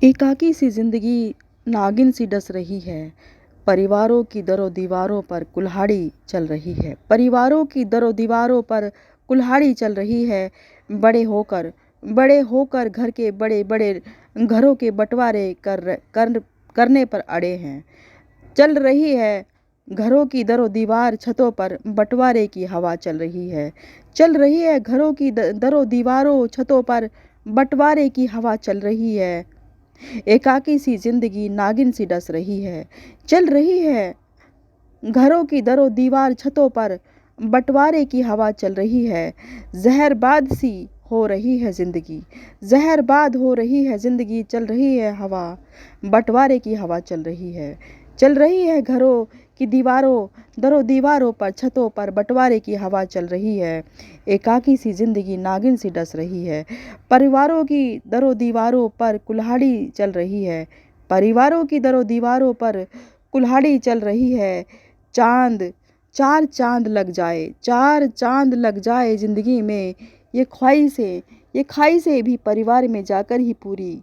एकाकी सी जिंदगी नागिन सी डस रही है। परिवारों की दरों दीवारों पर कुल्हाड़ी चल रही है। परिवारों की दरों दीवारों पर कुल्हाड़ी चल रही है। बड़े होकर घर के बड़े बड़े घरों के बंटवारे करने पर अड़े हैं। चल रही है घरों की दरों दीवार छतों पर बंटवारे की हवा चल रही है। चल रही है घरों की दरों दीवारों छतों पर बंटवारे की हवा चल रही है। एकाकी सी जिंदगी नागिन सी डस रही है। चल रही है घरों की दरों दीवार छतों पर बंटवारे की हवा चल रही है। जहरबाद सी हो रही है जिंदगी। जहरबाद हो रही है जिंदगी। चल रही है हवा बंटवारे की हवा चल रही है। चल रही है घरों की दरों दीवारों पर छतों पर बंटवारे की हवा चल रही है। एकाकी सी जिंदगी नागिन सी डस रही है। परिवारों की दरों दीवारों पर कुल्हाड़ी चल रही है। परिवारों की दरों दीवारों पर कुल्हाड़ी चल रही है। चांद चार चांद लग जाए जिंदगी में। ये ख्वाहिशें भी परिवार में जाकर ही पूरी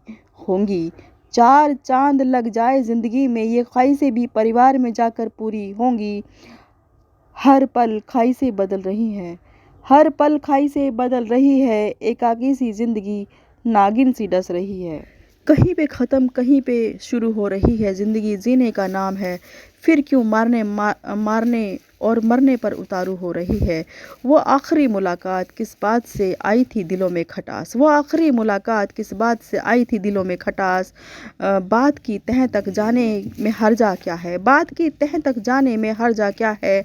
होंगी। चार चांद लग जाए जिंदगी में। ये ख्वाहिशें भी परिवार में जाकर पूरी होंगी। हर पल ख्वाहिशें बदल रही हैं। हर पल ख्वाहिशें बदल रही है। एकाकी सी जिंदगी नागिन सी डस रही है। कहीं पे ख़त्म कहीं पे शुरू हो रही है ज़िंदगी। जीने का नाम है फिर क्यों मारने और मरने पर उतारू हो रही है। वो आखिरी मुलाकात किस बात से आई थी दिलों में खटास। वो आखिरी मुलाकात किस बात से आई थी दिलों में खटास। बात की तह तक जाने में हर्जा क्या है। बात की तह तक जाने में हर्जा क्या है।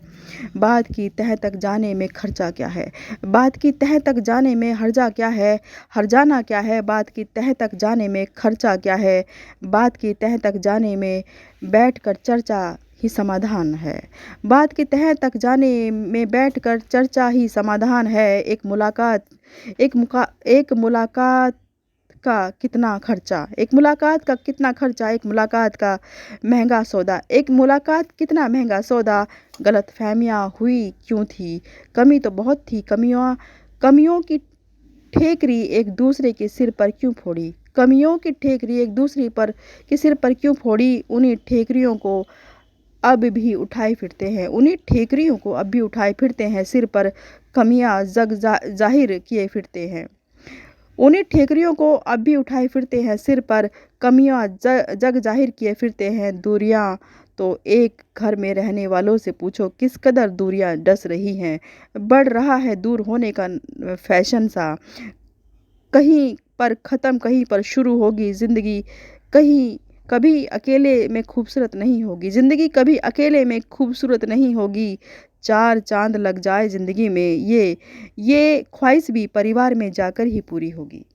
बात की तह तक जाने में खर्चा क्या है। बात की तह तक जाने में हर्जा क्या है। हर्जाना क्या है। बात की तह तक जाने में खर्चा क्या है। बात की तह तक जाने में बैठकर चर्चा ही समाधान है। बात की तह तक जाने में बैठकर चर्चा ही समाधान है। एक मुलाकात का कितना खर्चा। एक मुलाकात का कितना खर्चा। एक मुलाकात का महंगा सौदा। एक मुलाकात कितना महंगा सौदा। गलतफहमियां हुई क्यों थी। कमी तो बहुत थी। कमियों की ठेकरी एक दूसरे के सिर पर क्यों फोड़ी। कमियों की ठेकरी एक दूसरे के सिर पर क्यों फोड़ी। उन्हीं ठेकरियों को अब भी उठाए फिरते हैं। उन्हीं ठेकरियों को अब भी उठाए फिरते हैं। सिर पर कमियां जाहिर किए फिरते हैं। उन्हीं ठेकरियों को अब भी उठाए फिरते हैं। सिर पर कमियां जग जाहिर किए फिरते हैं। दूरियां तो एक घर में रहने वालों से पूछो किस कदर दूरियां डस रही हैं। बढ़ रहा है दूर होने का फैशन सा। कहीं पर ख़त्म कहीं पर शुरू होगी ज़िंदगी। कभी अकेले में खूबसूरत नहीं होगी ज़िंदगी। कभी अकेले में खूबसूरत नहीं होगी। चार चांद लग जाए ज़िंदगी में। ये ख्वाहिश भी परिवार में जाकर ही पूरी होगी।